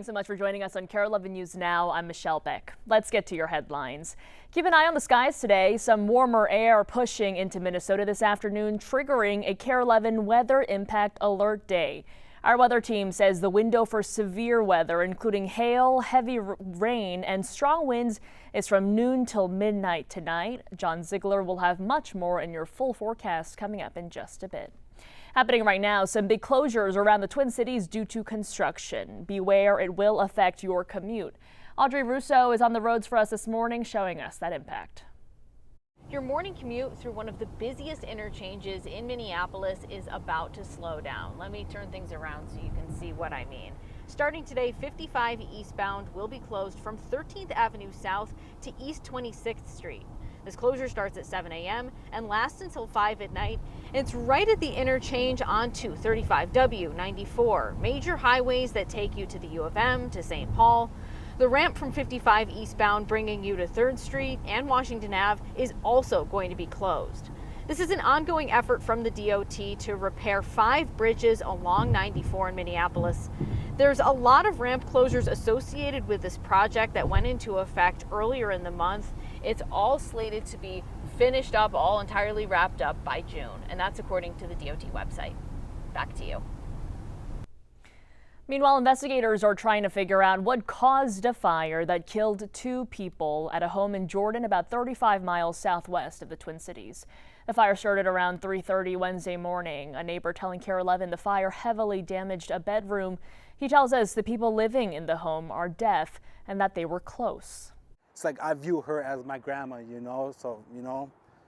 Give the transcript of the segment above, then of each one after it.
Thanks so much for joining us on KARE 11 News Now. I'm Michelle Beck. Let's get to your headlines. Keep an eye on the skies today. Some warmer air pushing into Minnesota this afternoon, triggering a KARE 11 weather impact alert day. Our weather team says the window for severe weather, including hail, heavy rain, and strong winds, is from noon till midnight tonight. John Ziegler will have much more in your full forecast coming up in just a bit. Happening right now, some big closures around the Twin Cities due to construction. Beware, it will affect your commute. Audrey Russo is on the roads for us this morning, showing us that impact. Your morning commute through one of the busiest interchanges in Minneapolis is about to slow down. Let me turn things around so you can see what I mean. Starting today, 55 eastbound will be closed from 13th Avenue South to East 26th Street. This closure starts at 7 a.m. and lasts until 5 at night. It's right at the interchange onto 35W, 94, major highways that take you to the U of M, to St. Paul. The ramp from 55 eastbound bringing you to 3rd Street and Washington Ave is also going to be closed. This is an ongoing effort from the DOT to repair 5 bridges along 94 in Minneapolis. There's a lot of ramp closures associated with this project that went into effect earlier in the month. It's all slated to be finished up, all entirely wrapped up by June, and that's according to the DOT website. Back to you. Meanwhile, investigators are trying to figure out what caused a fire that killed 2 people at a home in Jordan, about 35 miles southwest of the Twin Cities. The fire started around 3:30 Wednesday morning. A neighbor telling KARE 11 the fire heavily damaged a bedroom. He tells us the people living in the home are deaf and that they were close. It's like I view her as my grandma, so,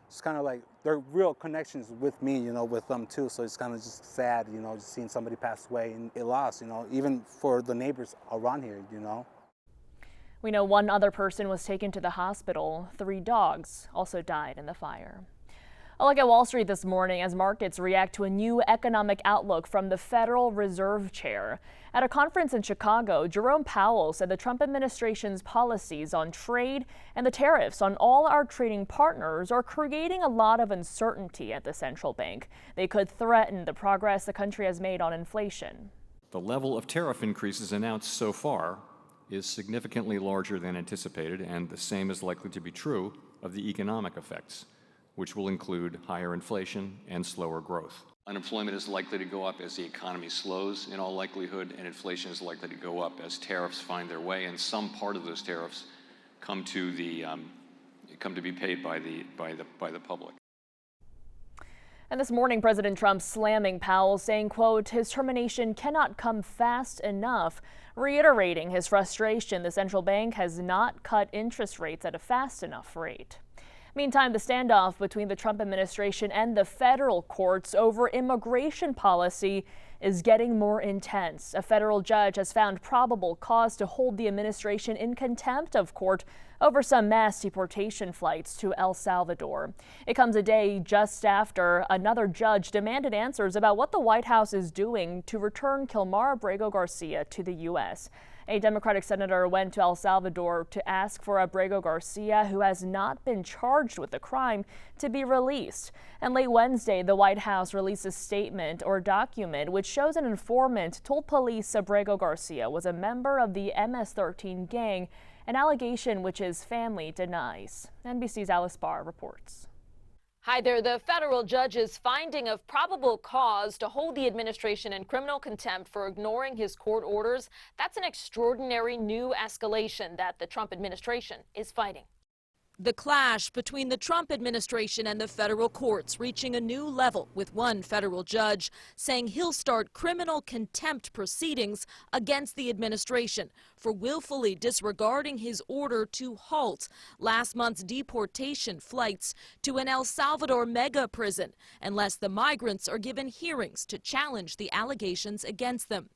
it's kind of like there are real connections with me, with them too. So it's kind of just sad, just seeing somebody pass away and a loss, even for the neighbors around here, We know one other person was taken to the hospital. 3 dogs also died in the fire. A look at Wall Street this morning as markets react to a new economic outlook from the Federal Reserve Chair. At a conference in Chicago, Jerome Powell said the Trump administration's policies on trade and the tariffs on all our trading partners are creating a lot of uncertainty at the central bank. They could threaten the progress the country has made on inflation. The level of tariff increases announced so far is significantly larger than anticipated, and the same is likely to be true of the economic effects, which will include higher inflation and slower growth. Unemployment is likely to go up as the economy slows in all likelihood, and inflation is likely to go up as tariffs find their way, and some part of those tariffs come to be paid by the public. And this morning, President Trump slamming Powell, saying, quote, his termination cannot come fast enough, reiterating his frustration the central bank has not cut interest rates at a fast enough rate. Meantime, the standoff between the Trump administration and the federal courts over immigration policy is getting more intense. A federal judge has found probable cause to hold the administration in contempt of court over some mass deportation flights to El Salvador. It comes a day just after another judge demanded answers about what the White House is doing to return Kilmar Abrego Garcia to the U.S. A Democratic senator went to El Salvador to ask for Abrego Garcia, who has not been charged with the crime, to be released. And late Wednesday, the White House released a statement or document which shows an informant told police Abrego Garcia was a member of the MS-13 gang, an allegation which his family denies. NBC's Alice Barr reports. Hi there. The federal judge's finding of probable cause to hold the administration in criminal contempt for ignoring his court orders. That's an extraordinary new escalation that the Trump administration is fighting. The clash between the Trump administration and the federal courts reaching a new level, with one federal judge saying he'll start criminal contempt proceedings against the administration for willfully disregarding his order to halt last month's deportation flights to an El Salvador mega prison unless the migrants are given hearings to challenge the allegations against them.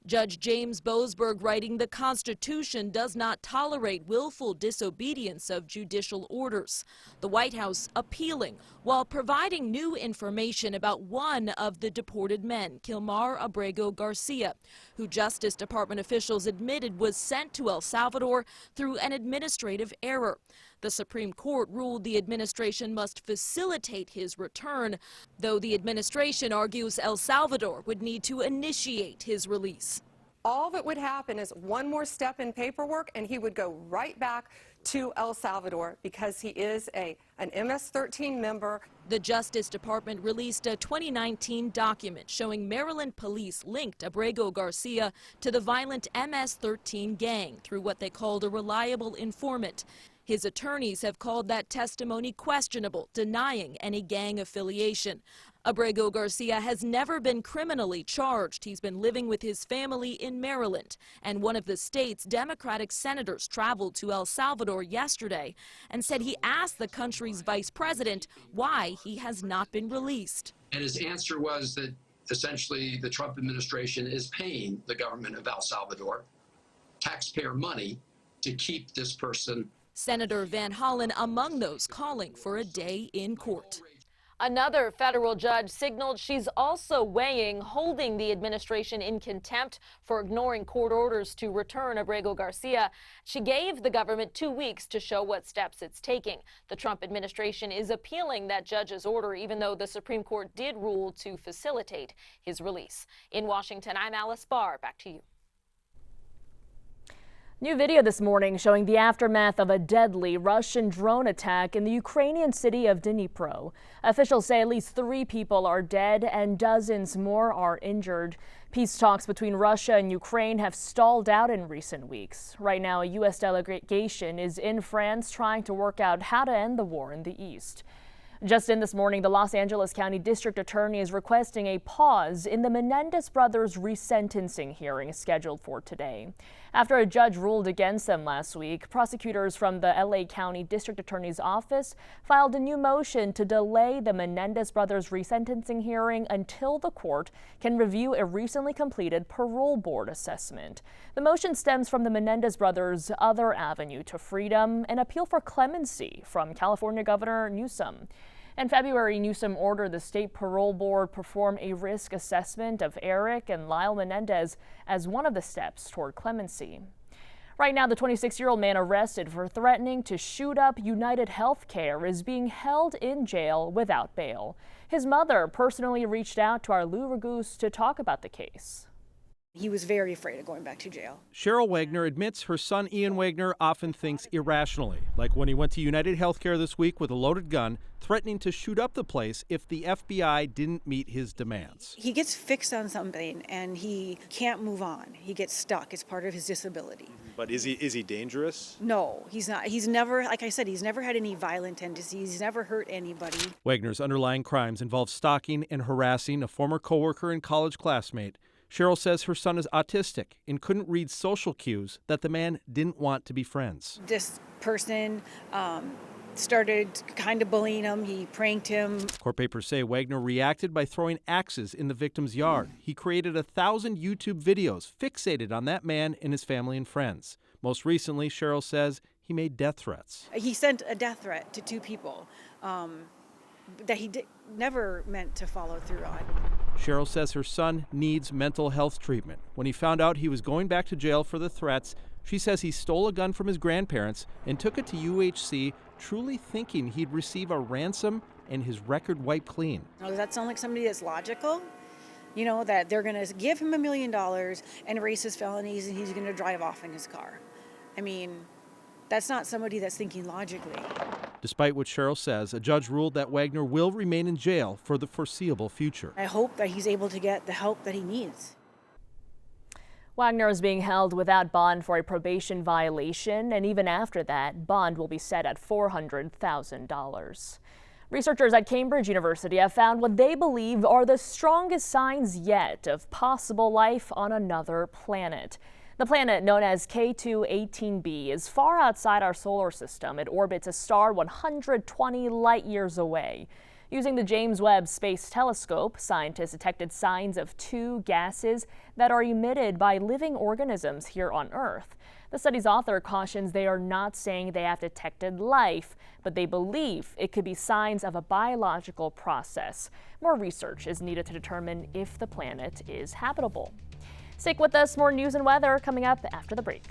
Judge James Boasberg writing the Constitution does not tolerate willful disobedience of judicial orders. The White House appealing while providing new information about one of the deported men, Kilmar Abrego Garcia, who Justice Department officials admitted was sent to El Salvador through an administrative error. The Supreme Court ruled the administration must facilitate his return, though the administration argues El Salvador would need to initiate his release. All that would happen is one more step in paperwork, and he would go right back to El Salvador because he is an MS-13 member. The Justice Department released a 2019 document showing Maryland police linked Abrego Garcia to the violent MS-13 gang through what they called a reliable informant. His attorneys have called that testimony questionable, denying any gang affiliation. Abrego Garcia has never been criminally charged. He's been living with his family in Maryland. And one of the state's Democratic senators traveled to El Salvador yesterday and said he asked the country's vice president why he has not been released. And his answer was that essentially the Trump administration is paying the government of El Salvador taxpayer money to keep this person. Senator Van Hollen among those calling for a day in court. Another federal judge signaled she's also weighing holding the administration in contempt for ignoring court orders to return Abrego Garcia. She gave the government 2 weeks to show what steps it's taking. The Trump administration is appealing that judge's order, even though the Supreme Court did rule to facilitate his release. In Washington, I'm Alice Barr. Back to you. New video this morning showing the aftermath of a deadly Russian drone attack in the Ukrainian city of Dnipro. Officials say at least 3 people are dead and dozens more are injured. Peace talks between Russia and Ukraine have stalled out in recent weeks. Right now, a U.S. delegation is in France trying to work out how to end the war in the east. Just in this morning, the Los Angeles County District Attorney is requesting a pause in the Menendez brothers' resentencing hearing scheduled for today. After a judge ruled against them last week, prosecutors from the LA County District Attorney's Office filed a new motion to delay the Menendez brothers' resentencing hearing until the court can review a recently completed parole board assessment. The motion stems from the Menendez brothers' other avenue to freedom, an appeal for clemency from California Governor Newsom. In February, Newsom ordered the state parole board perform a risk assessment of Eric and Lyle Menendez as one of the steps toward clemency. Right now, the 26-year-old man arrested for threatening to shoot up United Healthcare is being held in jail without bail. His mother personally reached out to our Lou Raguse to talk about the case. He was very afraid of going back to jail. Cheryl Wagner admits her son Ian Wagner often thinks irrationally, like when he went to United Healthcare this week with a loaded gun, threatening to shoot up the place if the FBI didn't meet his demands. He gets fixed on something and he can't move on. He gets stuck. It's part of his disability. But is he dangerous? No, he's not. He's never, like I said, he's never had any violent tendencies. He's never hurt anybody. Wagner's underlying crimes involve stalking and harassing a former coworker and college classmate. Cheryl says her son is autistic and couldn't read social cues that the man didn't want to be friends. This person started kind of bullying him. He pranked him. Court papers say Wagner reacted by throwing axes in the victim's yard. He created 1,000 YouTube videos fixated on that man and his family and friends. Most recently, Cheryl says he made death threats. He sent a death threat to 2 people that he never meant to follow through on. Cheryl says her son needs mental health treatment. When he found out he was going back to jail for the threats, she says he stole a gun from his grandparents and took it to UHC, truly thinking he'd receive a ransom and his record wiped clean. Now, does that sound like somebody that's logical? You know, that they're going to give him $1 million and erase his felonies and he's going to drive off in his car. I mean, that's not somebody that's thinking logically. Despite what Cheryl says, a judge ruled that Wagner will remain in jail for the foreseeable future. I hope that he's able to get the help that he needs. Wagner is being held without bond for a probation violation, and even after that, bond will be set at $400,000. Researchers at Cambridge University have found what they believe are the strongest signs yet of possible life on another planet. The planet, known as K2-18b, is far outside our solar system. It orbits a star 120 light years away. Using the James Webb Space Telescope, scientists detected signs of 2 gases that are emitted by living organisms here on Earth. The study's author cautions they are not saying they have detected life, but they believe it could be signs of a biological process. More research is needed to determine if the planet is habitable. Stick with us, more news and weather coming up after the break.